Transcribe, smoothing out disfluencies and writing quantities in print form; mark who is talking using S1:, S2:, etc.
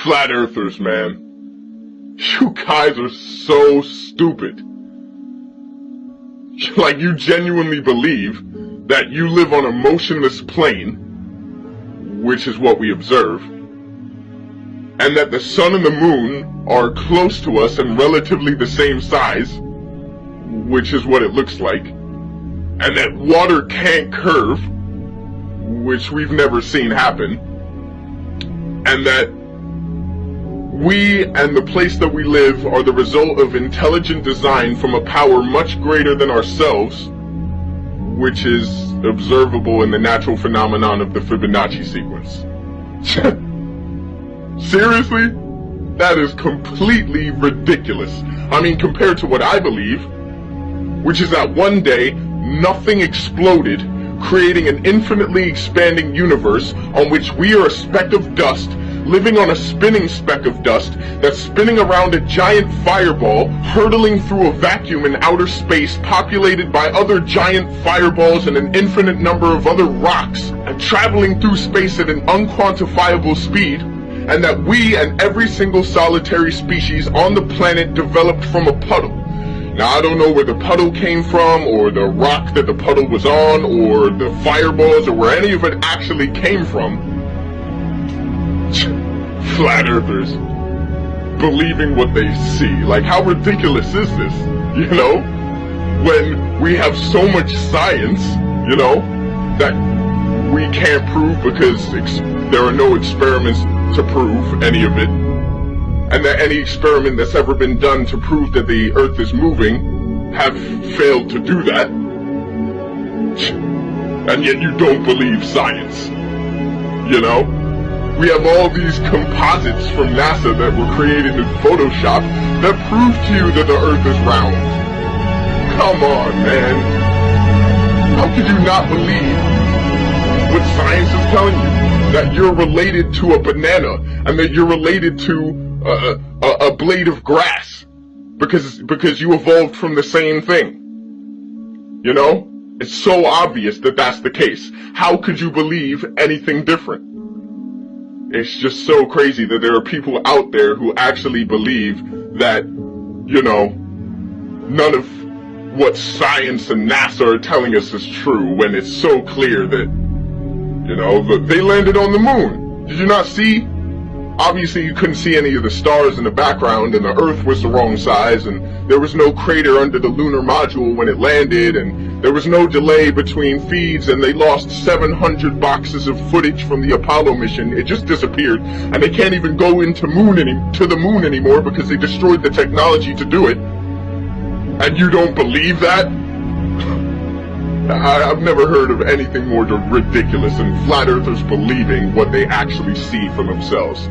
S1: Flat earthers, man. You guys are so stupid. Like, you genuinely believe that you live on a motionless plane, which is what we observe, and that the sun and the moon are close to us and relatively the same size, which is what it looks like, and that water can't curve, which we've never seen happen, and that we and the place that we live are the result of intelligent design from a power much greater than ourselves, which is observable in the natural phenomenon of the Fibonacci sequence. Seriously? That is completely ridiculous. I mean, compared to what I believe, which is that one day, nothing exploded, creating an infinitely expanding universe on which we are a speck of dust, living on a spinning speck of dust that's spinning around a giant fireball, hurtling through a vacuum in outer space populated by other giant fireballs and an infinite number of other rocks, and traveling through space at an unquantifiable speed, and that we and every single solitary species on the planet developed from a puddle. Now, I don't know where the puddle came from, or the rock that the puddle was on, or the fireballs, or where any of it actually came from. Flat earthers believing what they see. Like, how ridiculous is this? You know? When we have so much science, you know, that we can't prove because there are no experiments to prove any of it. And that any experiment that's ever been done to prove that the earth is moving have failed to do that. And yet you don't believe science. You know? We have all these composites from NASA that were created in Photoshop that prove to you that the earth is round. Come on, man. How could you not believe what science is telling you? That you're related to a banana, and that you're related to a blade of grass, because you evolved from the same thing. You know? It's so obvious that that's the case. How could you believe anything different? It's just so crazy that there are people out there who actually believe that, you know, none of what science and NASA are telling us is true, when it's so clear that, you know, they landed on the moon. Did you not see? Obviously you couldn't see any of the stars in the background, and the Earth was the wrong size, and there was no crater under the lunar module when it landed, and there was no delay between feeds, and they lost 700 boxes of footage from the Apollo mission. It just disappeared, and they can't even go into the moon anymore because they destroyed the technology to do it. And you don't believe that? I've never heard of anything more ridiculous than flat earthers believing what they actually see for themselves.